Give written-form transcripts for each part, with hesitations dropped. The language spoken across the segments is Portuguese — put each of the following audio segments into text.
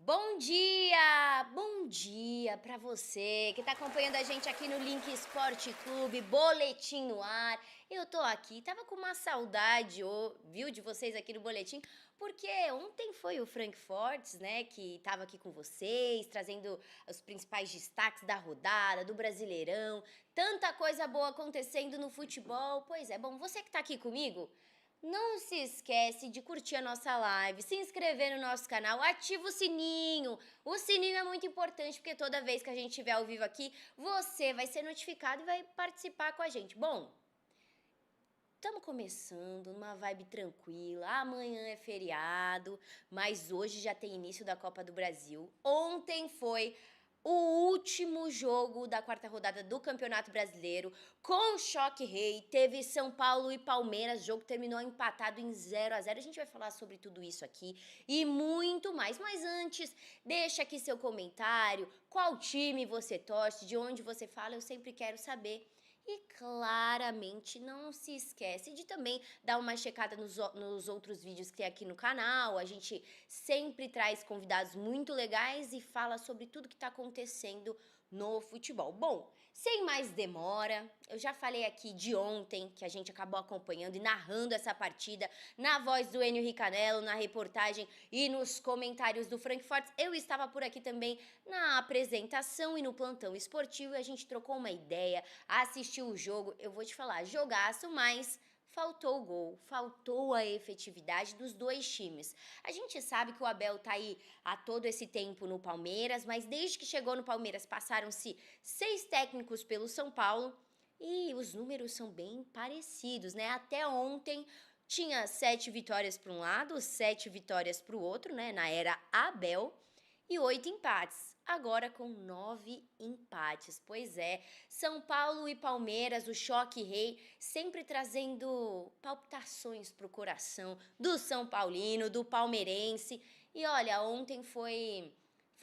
Bom dia para você que está acompanhando a gente aqui no Link Esporte Clube, Boletim no ar. Eu tô aqui, tava com uma saudade, viu, de vocês aqui no Boletim, porque ontem foi o Frankfurt, né, que tava aqui com vocês, trazendo os principais destaques da rodada, do Brasileirão, tanta coisa boa acontecendo no futebol. Pois é, bom, você que tá aqui comigo, não se esquece de curtir a nossa live, se inscrever no nosso canal, ativa o sininho. O sininho é muito importante porque toda vez que a gente estiver ao vivo aqui, você vai ser notificado e vai participar com a gente. Bom, estamos começando numa vibe tranquila. Amanhã é feriado, mas hoje já tem início da Copa do Brasil. Ontem foi o último jogo da quarta rodada do Campeonato Brasileiro, com choque rei, teve São Paulo e Palmeiras, o jogo terminou empatado em 0-0. A gente vai falar sobre tudo isso aqui e muito mais. Mas antes, deixa aqui seu comentário, qual time você torce, de onde você fala, eu sempre quero saber. E claramente não se esquece de também dar uma checada nos outros vídeos que tem aqui no canal. A gente sempre traz convidados muito legais e fala sobre tudo que está acontecendo no futebol. Bom, sem mais demora, eu já falei aqui de ontem, que a gente acabou acompanhando e narrando essa partida, na voz do Enio Ricanello, na reportagem e nos comentários do Frankfurt. Eu estava por aqui também na apresentação e no plantão esportivo e a gente trocou uma ideia, assistiu o jogo. Eu vou te falar, jogaço, mas faltou o gol, faltou a efetividade dos dois times. A gente sabe que o Abel tá aí há todo esse tempo no Palmeiras, mas desde que chegou no Palmeiras passaram-se 6 técnicos pelo São Paulo e os números são bem parecidos, né? Até ontem tinha 7 vitórias para um lado, 7 vitórias para o outro, né? Na era Abel. E 8 empates, agora com 9 empates. Pois é, São Paulo e Palmeiras, o choque rei, sempre trazendo palpitações pro coração do São Paulino, do palmeirense. E olha, ontem foi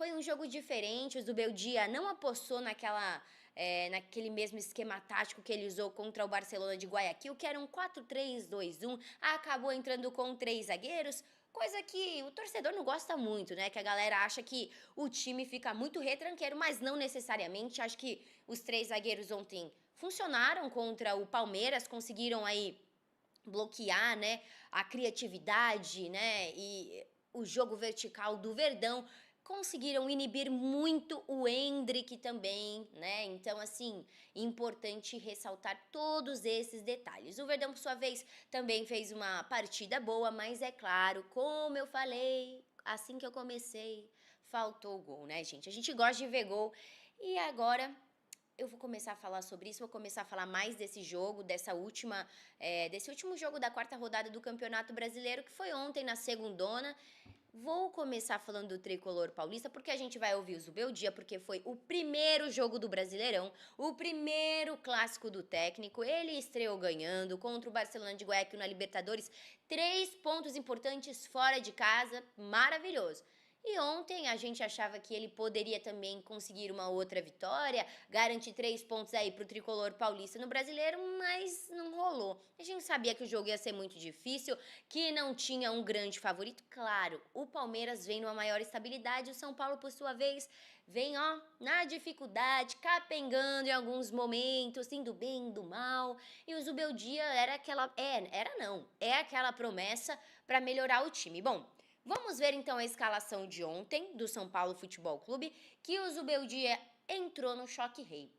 um jogo diferente. O Zubeldia não apostou naquele mesmo esquema tático que ele usou contra o Barcelona de Guayaquil, que era um 4-3-2-1, acabou entrando com 3 zagueiros, coisa que o torcedor não gosta muito, né? Que a galera acha que o time fica muito retranqueiro, mas não necessariamente. Acho que os 3 zagueiros ontem funcionaram contra o Palmeiras, conseguiram aí bloquear, né, a criatividade, né, e o jogo vertical do Verdão. Conseguiram inibir muito o Endrick também, né? Então, assim, importante ressaltar todos esses detalhes. O Verdão, por sua vez, também fez uma partida boa, mas é claro, como eu falei, assim que eu comecei, faltou gol, né, gente? A gente gosta de ver gol. E agora eu vou começar a falar sobre isso, vou começar a falar mais desse jogo, desse último jogo da quarta rodada do Campeonato Brasileiro, que foi ontem na segundona. Vou começar falando do Tricolor Paulista, porque a gente vai ouvir o Zubeldia, porque foi o primeiro jogo do Brasileirão, o primeiro clássico do técnico. Ele estreou ganhando contra o Barcelona de Guayaquil na Libertadores. 3 pontos importantes fora de casa, maravilhoso. E ontem a gente achava que ele poderia também conseguir uma outra vitória, garantir 3 pontos aí pro Tricolor Paulista no Brasileiro, mas não rolou. A gente sabia que o jogo ia ser muito difícil, que não tinha um grande favorito. Claro, o Palmeiras vem numa maior estabilidade, o São Paulo, por sua vez, vem, ó, na dificuldade, capengando em alguns momentos, indo bem, indo mal. E o Zubeldia é aquela promessa para melhorar o time. Bom, vamos ver então a escalação de ontem do São Paulo Futebol Clube, que o Zubeldia entrou no choque rei.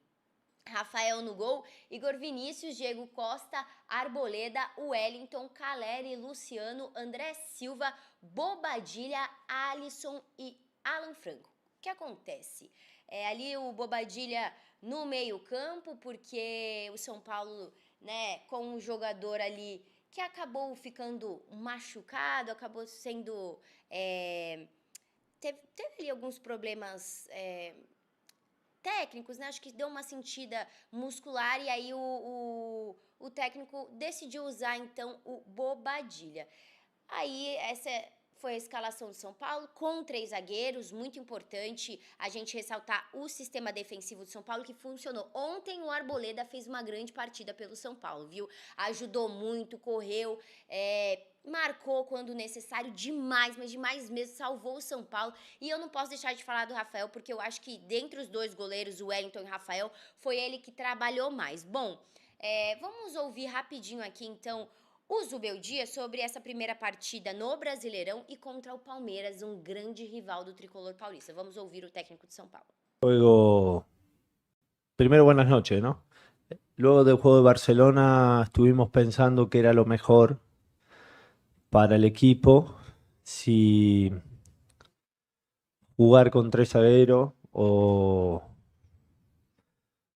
Rafael no gol, Igor Vinícius, Diego Costa, Arboleda, Wellington, Caleri, Luciano, André Silva, Bobadilha, Alisson e Alan Franco. O que acontece? Ali o Bobadilha no meio-campo, porque o São Paulo, né, com um jogador ali que acabou ficando machucado, acabou sendo. Teve ali alguns problemas. Técnicos, né? Acho que deu uma sentida muscular e aí o técnico decidiu usar então o Bobadilha. Aí essa foi a escalação de São Paulo com 3 zagueiros, muito importante a gente ressaltar o sistema defensivo de São Paulo que funcionou. Ontem o Arboleda fez uma grande partida pelo São Paulo, viu? Ajudou muito, correu, marcou quando necessário demais, mas demais mesmo, salvou o São Paulo. E eu não posso deixar de falar do Rafael, porque eu acho que dentre os dois goleiros, o Wellington e o Rafael, foi ele que trabalhou mais. Bom, vamos ouvir rapidinho aqui então o Zubeldia sobre essa primeira partida no Brasileirão e contra o Palmeiras, um grande rival do tricolor paulista. Vamos ouvir o técnico de São Paulo. Juego. Primero, buenas noches, ¿no? Luego del juego de Barcelona estuvimos pensando que era lo mejor para el equipo si jugar con tres zagueros o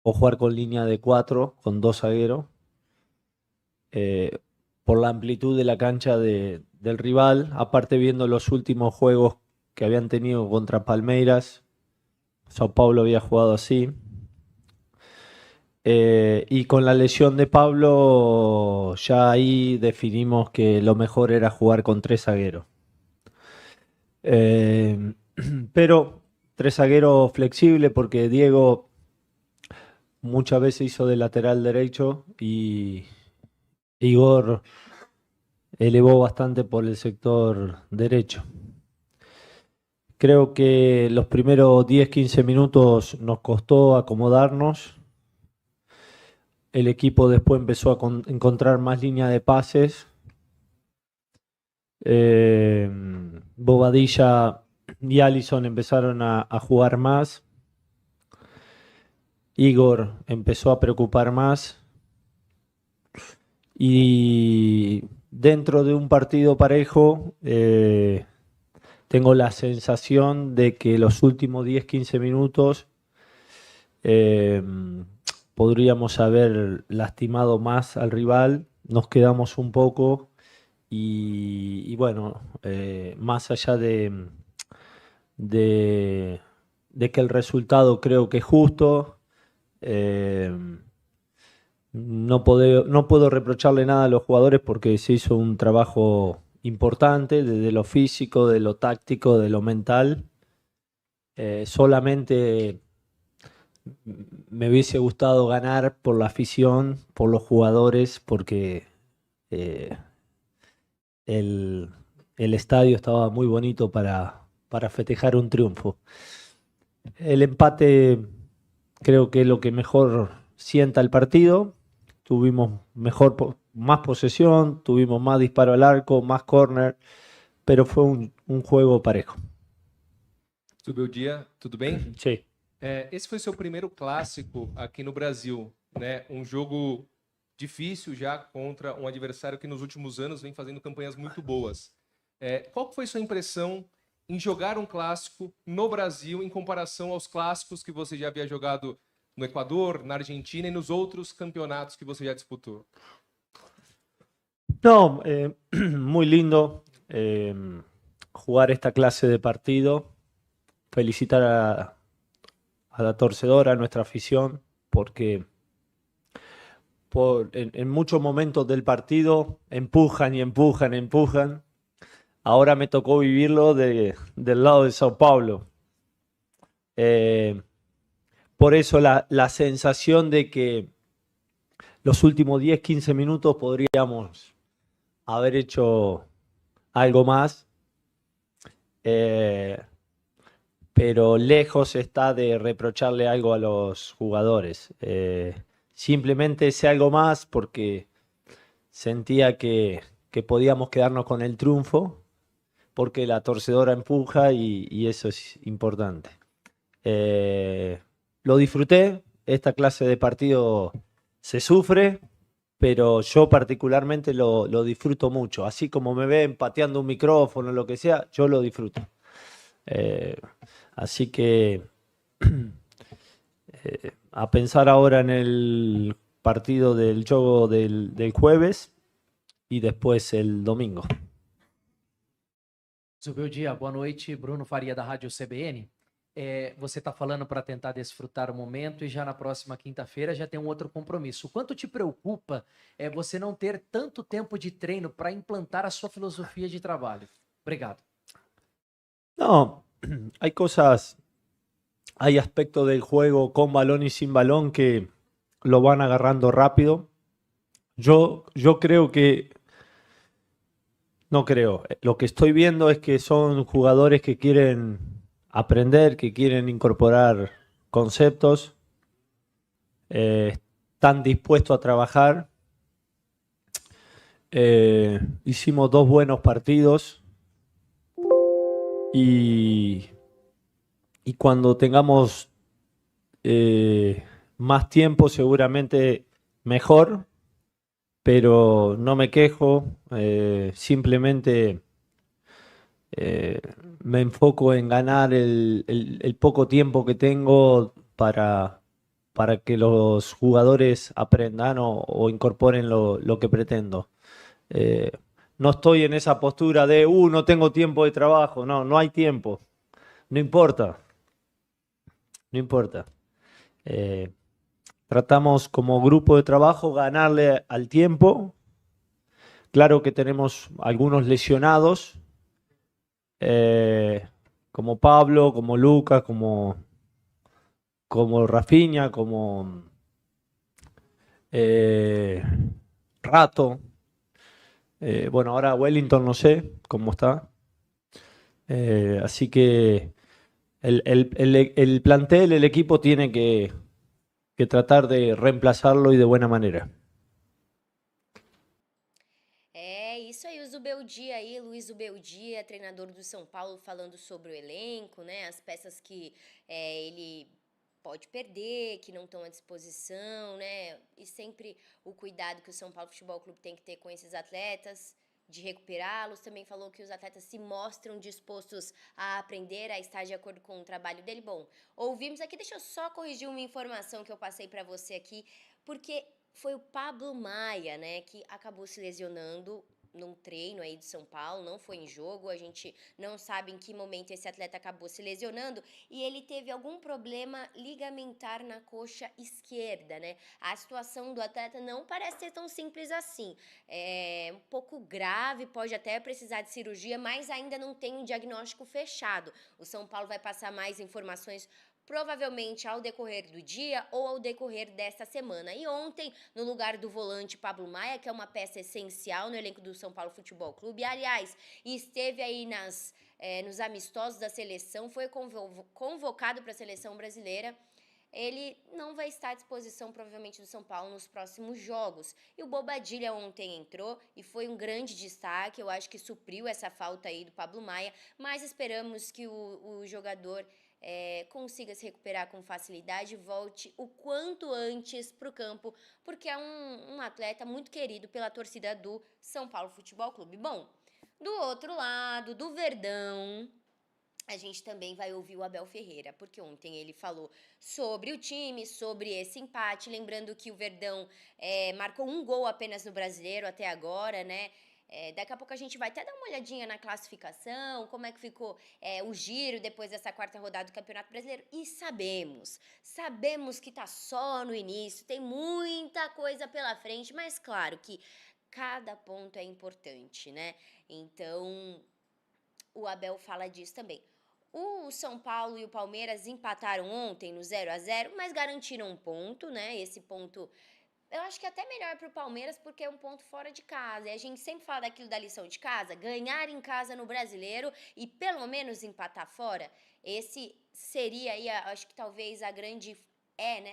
jugar con línea de 4, con dos zagueros, por la amplitud de la cancha del rival, aparte viendo los últimos juegos que habían tenido contra Palmeiras, Sao Paulo había jugado así. Y con la lesión de Pablo, ya ahí definimos que lo mejor era jugar con tres zagueros. Pero tres zagueros flexibles porque Diego muchas veces hizo de lateral derecho y Igor elevó bastante por el sector derecho. Creo que los primeros 10-15 minutos nos costó acomodarnos. El equipo después empezó a encontrar más líneas de pases. Bobadilla y Allison empezaron a jugar más. Igor empezó a preocupar más. Y dentro de un partido parejo, tengo la sensación de que los últimos 10-15 minutos podríamos haber lastimado más al rival, nos quedamos un poco y bueno, más allá de que el resultado creo que es justo, no puedo reprocharle nada a los jugadores porque se hizo un trabajo importante desde lo físico, de lo táctico, de lo mental. Solamente me hubiese gustado ganar por la afición, por los jugadores, porque el estadio estaba muy bonito para festejar un triunfo. El empate creo que es lo que mejor sienta el partido. Tuvimos más posesión, tuvimos más disparo al arco, más córner, pero fue un juego parejo. Zubeldia, tudo bem? Sí. Esse foi seu primeiro clássico aqui no Brasil, né? Um jogo difícil já contra um adversário que nos últimos anos vem fazendo campanhas muito boas. Qual foi sua impressão em jogar um clássico no Brasil em comparação aos clássicos que você já havia jogado no Equador, na Argentina y nos otros campeonatos que você ya disputó? No, muy lindo jugar esta clase de partido. Felicitar a la torcedora, a nuestra afición, porque en muchos momentos del partido empujan y empujan, empujan. Ahora me tocó vivirlo del lado de Sao Paulo. Por eso la sensación de que los últimos 10-15 minutos podríamos haber hecho algo más, pero lejos está de reprocharle algo a los jugadores. Simplemente ese algo más porque sentía que podíamos quedarnos con el triunfo, porque la torcedora empuja y eso es importante. Lo disfruté, esta clase de partido se sufre, pero yo particularmente lo disfruto mucho. Así como me ven pateando un micrófono, lo que sea, yo lo disfruto. Así que a pensar ahora en el partido del juego del jueves y después el domingo. Zubeldia, boa noite. Bruno Faria, da Rádio CBN. Você está falando para tentar desfrutar o momento e já na próxima quinta-feira já tem um outro compromisso. O quanto te preocupa você não ter tanto tempo de treino para implantar a sua filosofia de trabalho? Obrigado. No, hay aspectos del juego con balón y sin balón que lo van agarrando rápido. Yo creo que No creo. Lo que estoy viendo es que son jugadores que quieren aprender, que quieren incorporar conceptos, están dispuestos a trabajar. Hicimos 2 buenos partidos y, y cuando tengamos más tiempo seguramente mejor, pero no me quejo, simplemente eh, me enfoco en ganar el poco tiempo que tengo para que los jugadores aprendan o incorporen lo que pretendo. Eh, no estoy en esa postura de, no tengo tiempo de trabajo. No, no hay tiempo. No importa, no importa. Eh, tratamos como grupo de trabajo ganarle al tiempo. Claro que tenemos algunos lesionados, eh, como Pablo, como Lucas, como Rafinha, como eh, Rato. Bueno, ahora Wellington no sé cómo está. Así que el plantel, el equipo tiene que tratar de reemplazarlo y de buena manera. É, isso aí, o Zubeldia aí, Luiz Zubeldia, treinador do São Paulo, falando sobre o elenco, né? As peças que ele pode perder, que não estão à disposição, né? E sempre o cuidado que o São Paulo Futebol Clube tem que ter com esses atletas, de recuperá-los. Também falou que os atletas se mostram dispostos a aprender, a estar de acordo com o trabalho dele. Bom, ouvimos aqui, deixa eu só corrigir uma informação que eu passei para você aqui, porque foi o Pablo Maia, né, que acabou se lesionando num treino aí de São Paulo, não foi em jogo, a gente não sabe em que momento esse atleta acabou se lesionando e ele teve algum problema ligamentar na coxa esquerda, né? A situação do atleta não parece ser tão simples assim, é um pouco grave, pode até precisar de cirurgia, mas ainda não tem um diagnóstico fechado. O São Paulo vai passar mais informações provavelmente ao decorrer do dia ou ao decorrer desta semana. E ontem, no lugar do volante Pablo Maia, que é uma peça essencial no elenco do São Paulo Futebol Clube, aliás, esteve aí nos amistosos da seleção, foi convocado para a seleção brasileira. Ele não vai estar à disposição, provavelmente, do São Paulo nos próximos jogos. E o Bobadilla ontem entrou e foi um grande destaque. Eu acho que supriu essa falta aí do Pablo Maia, mas esperamos que o jogador consiga se recuperar com facilidade e volte o quanto antes para o campo, porque é um atleta muito querido pela torcida do São Paulo Futebol Clube. Bom, do outro lado, do Verdão, a gente também vai ouvir o Abel Ferreira, porque ontem ele falou sobre o time, sobre esse empate, lembrando que o Verdão marcou um gol apenas no Brasileiro até agora, né? Daqui a pouco a gente vai até dar uma olhadinha na classificação, como é que ficou o giro depois dessa 4ª rodada do Campeonato Brasileiro. E sabemos que tá só no início, tem muita coisa pela frente, mas claro que cada ponto é importante, né? Então, o Abel fala disso também. O São Paulo e o Palmeiras empataram ontem no 0-0, mas garantiram um ponto, né? Esse ponto eu acho que é até melhor para o Palmeiras porque é um ponto fora de casa. E a gente sempre fala daquilo da lição de casa, ganhar em casa no Brasileiro e pelo menos empatar fora. Esse seria aí, acho que talvez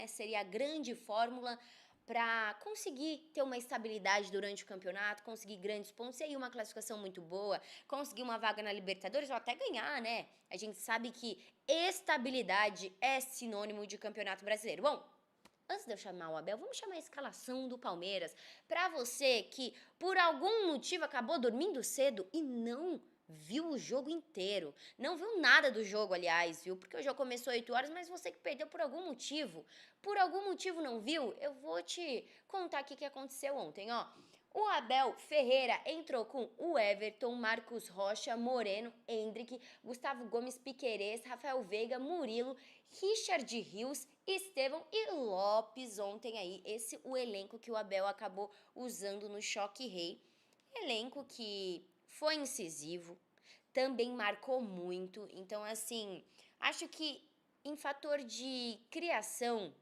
seria a grande fórmula para conseguir ter uma estabilidade durante o campeonato, conseguir grandes pontos e aí uma classificação muito boa, conseguir uma vaga na Libertadores ou até ganhar, né? A gente sabe que estabilidade é sinônimo de Campeonato Brasileiro. Bom, antes de eu chamar o Abel, vamos chamar a escalação do Palmeiras. Para você que, por algum motivo, acabou dormindo cedo e não viu o jogo inteiro. Não viu nada do jogo, aliás, viu? Porque o jogo começou 8 horas, mas você que perdeu por algum motivo não viu, eu vou te contar aqui o que aconteceu ontem, ó. O Abel Ferreira entrou com o Everton, Marcos Rocha, Moreno, Endrick, Gustavo Gomes, Piquerez, Rafael Veiga, Murilo, Richard Rios, Estevão e Lopes ontem aí. Esse o elenco que o Abel acabou usando no Choque Rei. Elenco que foi incisivo, também marcou muito. Então, assim, acho que em fator de criação,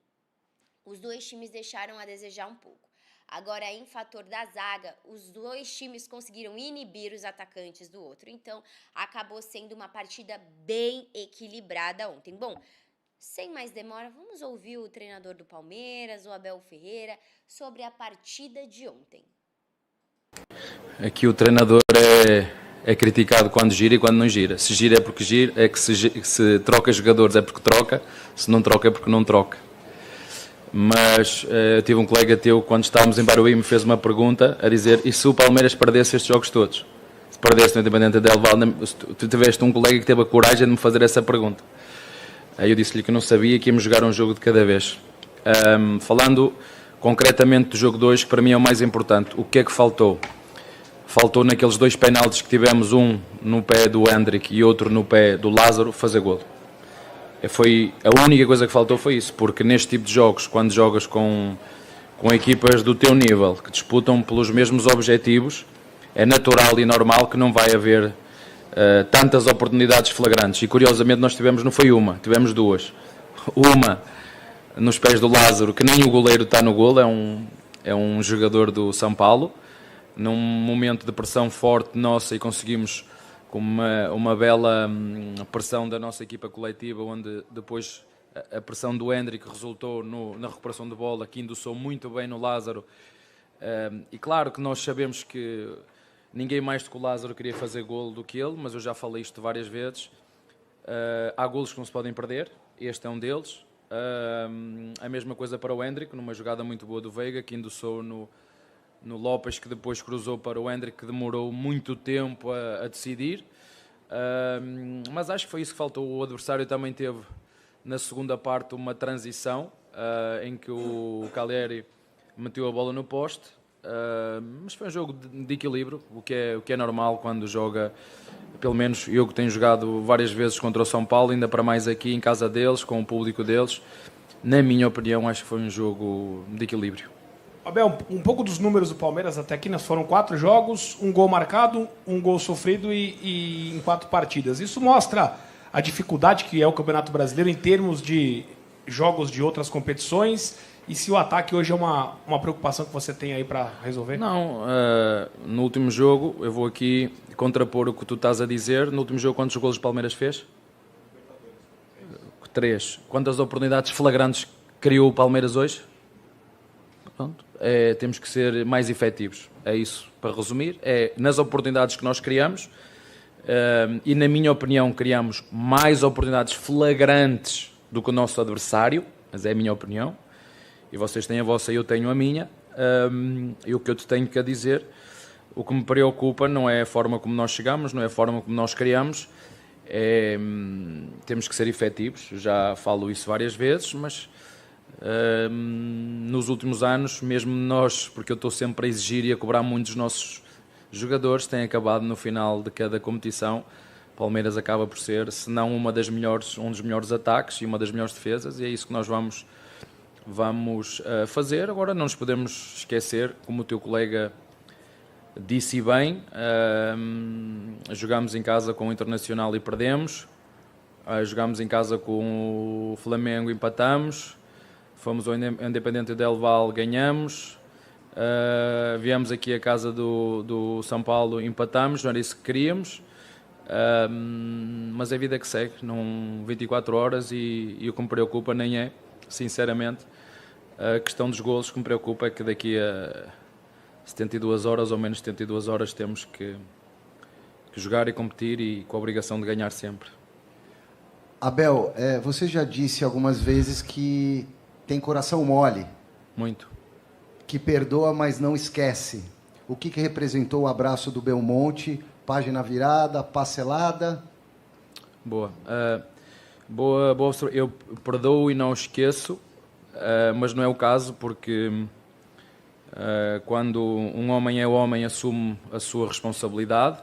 os dois times deixaram a desejar um pouco. Agora, em fator da zaga, os dois times conseguiram inibir os atacantes do outro. Então, acabou sendo uma partida bem equilibrada ontem. Bom, sem mais demora, vamos ouvir o treinador do Palmeiras, o Abel Ferreira, sobre a partida de ontem. Aqui o treinador é criticado quando gira e quando não gira. Se gira é porque gira, é que se troca jogadores é porque troca, se não troca é porque não troca. Mas eu tive um colega teu, quando estávamos em Barueri, me fez uma pergunta a dizer: e se o Palmeiras perdesse estes jogos todos? Se perdesse o Independente Del Valle, tu tiveste um colega que teve a coragem de me fazer essa pergunta. Aí eu disse-lhe que não sabia, que íamos jogar um jogo de cada vez. Falando concretamente do jogo de hoje, que para mim é o mais importante, o que é que faltou? Faltou naqueles 2 penaltis que tivemos, um no pé do Hendrick e outro no pé do Lázaro, fazer golo. Foi a única coisa que faltou, foi isso, porque neste tipo de jogos, quando jogas com equipas do teu nível, que disputam pelos mesmos objetivos, é natural e normal que não vai haver tantas oportunidades flagrantes. E curiosamente nós tivemos, não foi uma, tivemos 2. Uma nos pés do Lázaro, que nem o goleiro está no golo, é um jogador do São Paulo, num momento de pressão forte nossa, e conseguimos, com uma bela pressão da nossa equipa coletiva, onde depois a pressão do Hendrick resultou na recuperação de bola, que endossou muito bem no Lázaro. E claro que nós sabemos que ninguém mais do que o Lázaro queria fazer golo do que ele, mas eu já falei isto várias vezes. Há golos que não se podem perder, este é um deles. A mesma coisa para o Hendrick, numa jogada muito boa do Veiga, que endossou no Lopes, que depois cruzou para o Hendrick, que demorou muito tempo a decidir. Mas acho que foi isso que faltou. O adversário também teve, na segunda parte, uma transição em que o Caleri meteu a bola no poste. Mas foi um jogo de equilíbrio, o que é normal quando joga, pelo menos eu que tenho jogado várias vezes contra o São Paulo, ainda para mais aqui em casa deles, com o público deles. Na minha opinião, acho que foi um jogo de equilíbrio. Abel, um pouco dos números do Palmeiras até aqui, nós foram 4 jogos, 1 gol marcado, 1 gol sofrido e em 4 partidas. Isso mostra a dificuldade que é o Campeonato Brasileiro em termos de jogos de outras competições, e se o ataque hoje é uma preocupação que você tem aí para resolver? Não, no último jogo, eu vou aqui contrapor o que tu estás a dizer. No último jogo, quantos golos o Palmeiras fez? 3. Quantas oportunidades flagrantes criou o Palmeiras hoje? Pronto. Temos que ser mais efetivos. É isso, para resumir. É nas oportunidades que nós criamos, e na minha opinião criamos mais oportunidades flagrantes do que o nosso adversário, mas é a minha opinião, e vocês têm a vossa e eu tenho a minha. E o que eu te tenho que dizer, o que me preocupa não é a forma como nós chegamos, não é a forma como nós criamos, temos que ser efetivos. Já falo isso várias vezes, mas nos últimos anos, mesmo nós, porque eu estou sempre a exigir e a cobrar muito dos nossos jogadores, tem acabado no final de cada competição, Palmeiras acaba por ser, se não um dos melhores ataques e uma das melhores defesas, e é isso que nós vamos fazer. Agora não nos podemos esquecer, como o teu colega disse bem, jogámos em casa com o Internacional e perdemos, jogámos em casa com o Flamengo e empatamos, fomos ao Independente Del Valle, ganhamos, viemos aqui à casa do São Paulo, empatamos, não era isso que queríamos, mas é a vida que segue, não 24 horas, e o que me preocupa nem é, sinceramente, a questão dos golos. Que me preocupa é que daqui a 72 horas ou menos 72 horas temos que jogar e competir, e com a obrigação de ganhar sempre. Abel, você já disse algumas vezes que tem coração mole. Muito. Que perdoa, mas não esquece. O que representou o abraço do Belmonte? Página virada, parcelada? Boa. Boa. Eu perdoo e não esqueço, mas não é o caso, porque quando um homem é homem, assume a sua responsabilidade,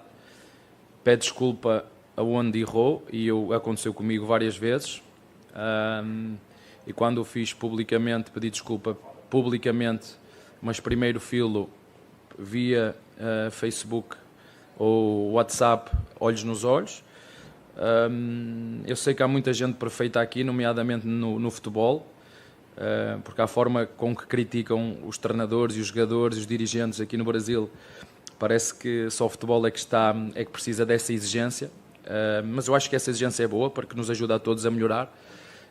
pede desculpa aonde errou, e aconteceu comigo várias vezes, e quando o fiz publicamente, pedi desculpa publicamente, mas primeiro filo via Facebook ou WhatsApp, olhos nos olhos. Eu sei que há muita gente perfeita aqui, nomeadamente no futebol, porque a forma com que criticam os treinadores e os jogadores e os dirigentes aqui no Brasil, parece que só o futebol é que precisa dessa exigência, mas eu acho que essa exigência é boa porque nos ajuda a todos a melhorar.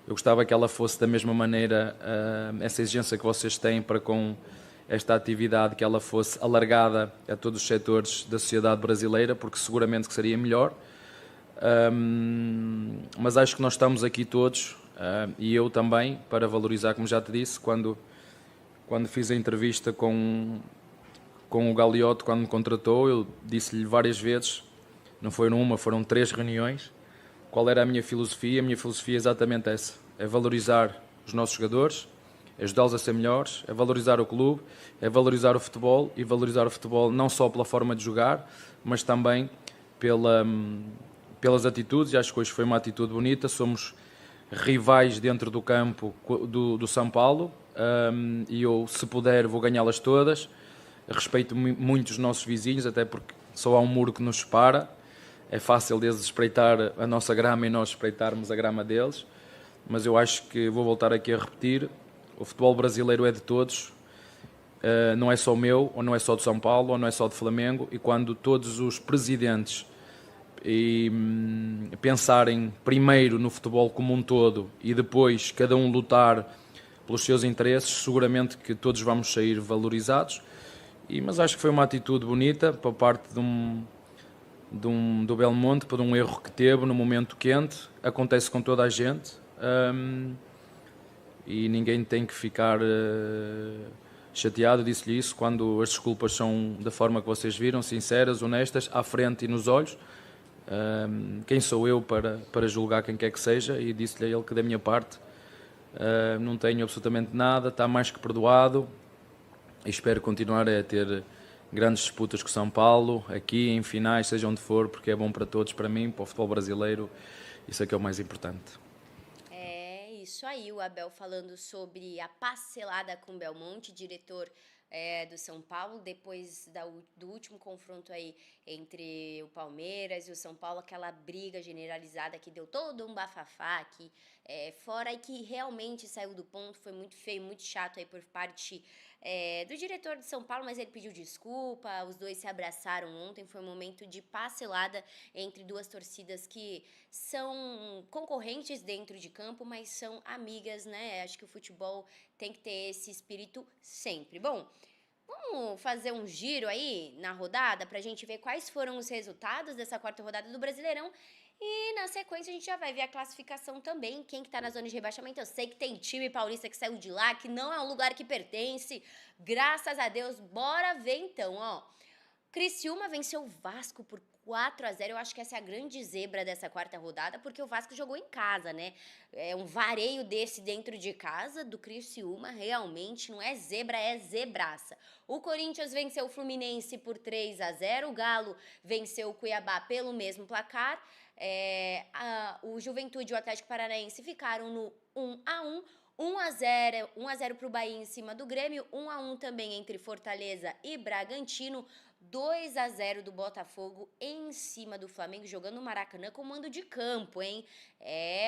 Eu gostava que ela fosse da mesma maneira, essa exigência que vocês têm para com esta atividade, que ela fosse alargada a todos os setores da sociedade brasileira, porque seguramente que seria melhor. Mas acho que nós estamos aqui todos, e eu também, para valorizar, como já te disse, quando fiz a entrevista com o Gagliotti, quando me contratou, eu disse-lhe várias vezes, não foi numa, foram 3 reuniões, qual era a minha filosofia. A minha filosofia é exatamente essa, é valorizar os nossos jogadores, é ajudá-los a ser melhores, é valorizar o clube, é valorizar o futebol, e valorizar o futebol não só pela forma de jogar, mas também pelas atitudes, e acho que hoje foi uma atitude bonita. Somos rivais dentro do campo do São Paulo, e eu, se puder, vou ganhá-las todas. Respeito muito os nossos vizinhos, até porque só há um muro que nos separa. É fácil deles espreitar a nossa grama e nós espreitarmos a grama deles, mas eu acho que, vou voltar aqui a repetir, o futebol brasileiro é de todos, não é só meu, ou não é só de São Paulo, ou não é só de Flamengo, e quando todos os presidentes pensarem primeiro no futebol como um todo e depois cada um lutar pelos seus interesses, seguramente que todos vamos sair valorizados. Mas acho que foi uma atitude bonita para parte do Belmonte, por um erro que teve no momento quente. Acontece com toda a gente, e ninguém tem que ficar chateado. Disse-lhe isso quando as desculpas são da forma que vocês viram, sinceras, honestas, à frente e nos olhos. Quem sou eu para julgar quem quer que seja? E disse-lhe a ele que, da minha parte, não tenho absolutamente nada, está mais que perdoado, e espero continuar a ter grandes disputas com o São Paulo, aqui em finais, seja onde for, porque é bom para todos, para mim, para o futebol brasileiro. Isso é que é o mais importante. É isso aí, o Abel falando sobre a parcelada com o Belmonte, diretor do São Paulo, depois do último confronto aí entre o Palmeiras e o São Paulo, aquela briga generalizada que deu todo um bafafá aqui fora, e que realmente saiu do ponto. Foi muito feio, muito chato aí por parte do diretor de São Paulo, mas ele pediu desculpa, os dois se abraçaram ontem. Foi um momento de parcelada entre duas torcidas que são concorrentes dentro de campo, mas são amigas, né? Acho que o futebol tem que ter esse espírito sempre. Bom, vamos fazer um giro aí na rodada pra gente ver quais foram os resultados dessa 4ª rodada do Brasileirão. E na sequência a gente já vai ver a classificação também, quem que tá na zona de rebaixamento. Eu sei que tem time paulista que saiu de lá, que não é um lugar que pertence, graças a Deus. Bora ver então, ó. Criciúma venceu o Vasco por 4-0. Eu acho que essa é a grande zebra dessa 4ª rodada, porque o Vasco jogou em casa, né? É um vareio desse dentro de casa do Criciúma, realmente não é zebra, é zebraça. O Corinthians venceu o Fluminense por 3-0. O Galo venceu o Cuiabá pelo mesmo placar. O Juventude e o Atlético Paranaense ficaram no 1-1. 1-0 para o Bahia em cima do Grêmio, 1-1 também entre Fortaleza e Bragantino, 2-0 do Botafogo em cima do Flamengo, jogando no Maracanã com mando de campo, hein?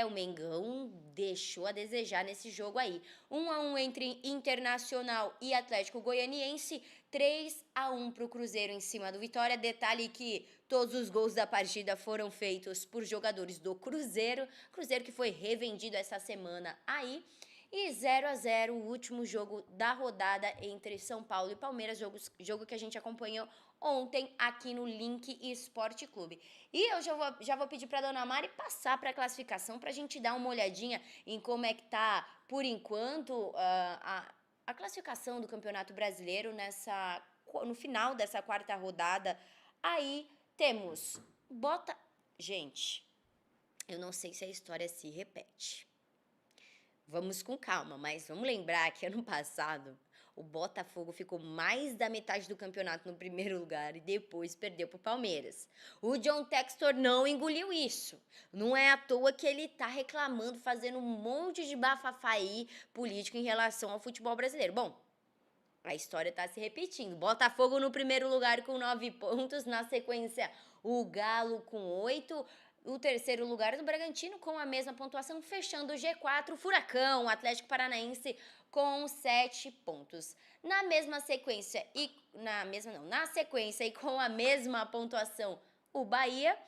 O Mengão deixou a desejar nesse jogo aí. 1-1 entre Internacional e Atlético Goianiense, 3-1 para o Cruzeiro em cima do Vitória. Detalhe que todos os gols da partida foram feitos por jogadores do Cruzeiro que foi revendido essa semana aí. E 0-0 o último jogo da rodada entre São Paulo e Palmeiras, jogo que a gente acompanhou ontem aqui no Link Esporte Clube. E eu já vou pedir para a dona Mari passar para a classificação, para a gente dar uma olhadinha em como é que tá, por enquanto, a classificação do Campeonato Brasileiro no final dessa 4ª rodada. Aí temos Gente, eu não sei se a história se repete. Vamos com calma, mas vamos lembrar que ano passado o Botafogo ficou mais da metade do campeonato no primeiro lugar e depois perdeu para o Palmeiras. O John Textor não engoliu isso. Não é à toa que ele tá reclamando, fazendo um monte de bafafaí político em relação ao futebol brasileiro. Bom, a história tá se repetindo. Botafogo no primeiro lugar com 9 pontos, na sequência o Galo com 8, o terceiro lugar do Bragantino com a mesma pontuação, fechando o G4, o Furacão, o Atlético Paranaense com 7 pontos. Na sequência e com a mesma pontuação, o Bahia,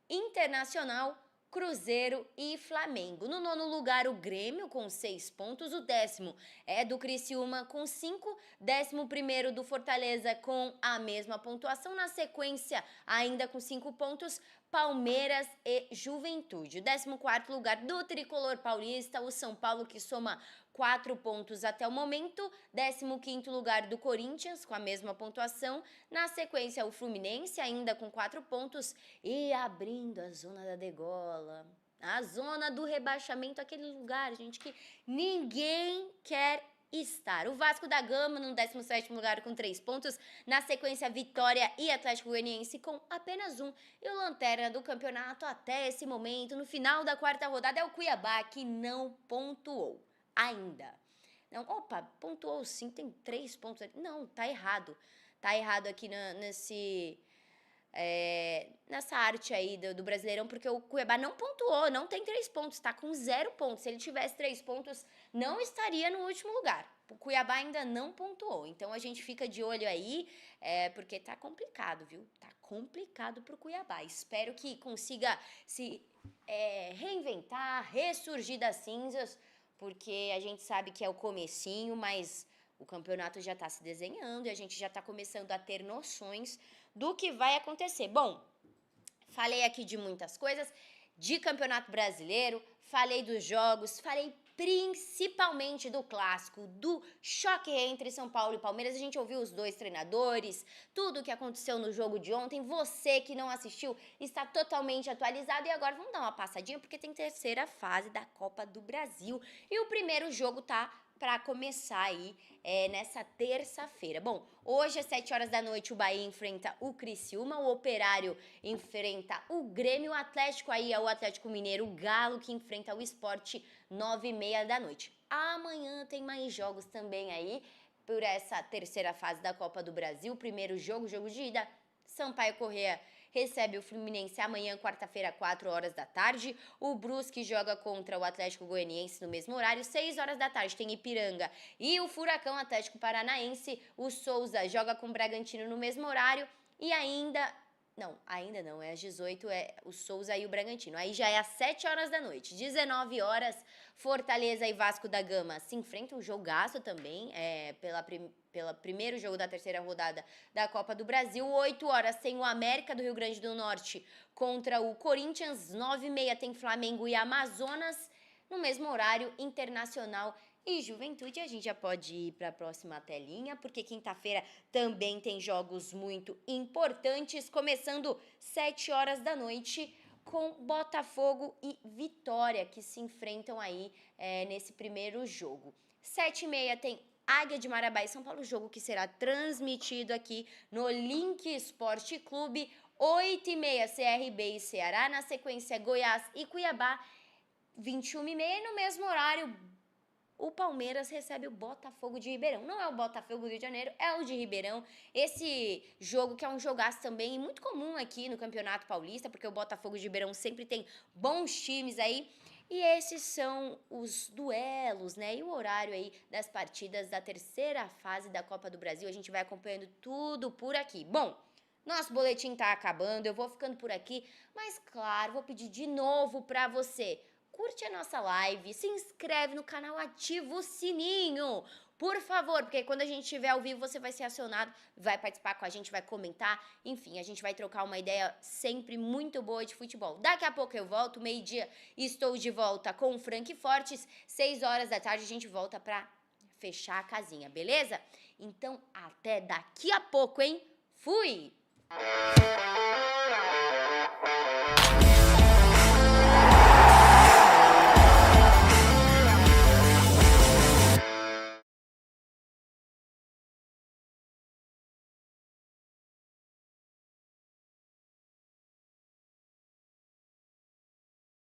Internacional, Cruzeiro e Flamengo. No nono lugar, o Grêmio com 6 pontos. O 10º é do Criciúma com 5. 11º do Fortaleza com a mesma pontuação. Na sequência, ainda com 5 pontos, Palmeiras e Juventude. O 14º lugar do Tricolor Paulista, o São Paulo, que soma 4 pontos até o momento. 15º lugar do Corinthians, com a mesma pontuação. Na sequência, o Fluminense, ainda com 4 pontos. E abrindo a zona da degola, a zona do rebaixamento, aquele lugar, gente, que ninguém quer estar. O Vasco da Gama no 17º lugar com 3 pontos. Na sequência, Vitória e Atlético Goianiense com apenas 1. E o lanterna do campeonato até esse momento, no final da 4ª rodada, é o Cuiabá, que não pontuou ainda. Não, pontuou sim, tem 3 pontos. Não, tá errado. Tá errado aqui nessa arte aí do Brasileirão, porque o Cuiabá não pontuou, não tem 3 pontos, tá com 0 pontos. Se ele tivesse 3 pontos, não estaria no último lugar. O Cuiabá ainda não pontuou, então a gente fica de olho aí, porque tá complicado, viu? Tá complicado pro Cuiabá. Espero que consiga se reinventar, ressurgir das cinzas, porque a gente sabe que é o comecinho, mas o campeonato já está se desenhando e a gente já está começando a ter noções do que vai acontecer. Bom, falei aqui de muitas coisas, de Campeonato Brasileiro, falei dos jogos, falei principalmente do clássico, do choque entre São Paulo e Palmeiras. A gente ouviu os dois treinadores, tudo o que aconteceu no jogo de ontem. Você que não assistiu está totalmente atualizado. E agora vamos dar uma passadinha, porque tem terceira fase da Copa do Brasil. E o primeiro jogo tá para começar aí nessa terça-feira. Bom, hoje às 7 horas da noite o Bahia enfrenta o Criciúma, o Operário enfrenta o Grêmio, o Atlético aí é o Atlético Mineiro, o Galo que enfrenta o Sport 9h30 da noite. Amanhã tem mais jogos também aí por essa terceira fase da Copa do Brasil. Primeiro jogo de ida, Sampaio Corrêa recebe o Fluminense amanhã, quarta-feira, 4 horas da tarde. O Brusque joga contra o Atlético Goianiense no mesmo horário. 6 horas da tarde tem Ipiranga e o Furacão Atlético Paranaense. O Souza joga com o Bragantino no mesmo horário. E ainda não, é às 18, é o Souza e o Bragantino. Aí já é às 7 horas da noite. 19 horas, Fortaleza e Vasco da Gama se enfrentam, um jogaço também, pelo primeiro jogo da terceira rodada da Copa do Brasil. 8 horas tem o América do Rio Grande do Norte contra o Corinthians. 9h30 tem Flamengo e Amazonas. No mesmo horário, Internacional e Juventude. A gente já pode ir para a próxima telinha, porque quinta-feira também tem jogos muito importantes, começando 7 horas da noite com Botafogo e Vitória, que se enfrentam aí nesse primeiro jogo. 7h30 tem Águia de Marabá e São Paulo, jogo que será transmitido aqui no Link Esporte Clube. 8h30, CRB e Ceará. Na sequência, Goiás e Cuiabá. 21h30, no mesmo horário, o Palmeiras recebe o Botafogo de Ribeirão. Não é o Botafogo do Rio de Janeiro, é o de Ribeirão. Esse jogo que é um jogaço também, muito comum aqui no Campeonato Paulista, porque o Botafogo de Ribeirão sempre tem bons times aí. E esses são os duelos, né? E o horário aí das partidas da terceira fase da Copa do Brasil. A gente vai acompanhando tudo por aqui. Bom, nosso boletim tá acabando, eu vou ficando por aqui. Mas, claro, vou pedir de novo pra você: curte a nossa live, se inscreve no canal, ativa o sininho, por favor, porque quando a gente estiver ao vivo você vai ser acionado, vai participar com a gente, vai comentar, enfim, a gente vai trocar uma ideia sempre muito boa de futebol. Daqui a pouco eu volto, meio-dia, estou de volta com o Frank Fortes, 6 horas da tarde a gente volta pra fechar a casinha, beleza? Então, até daqui a pouco, hein? Fui!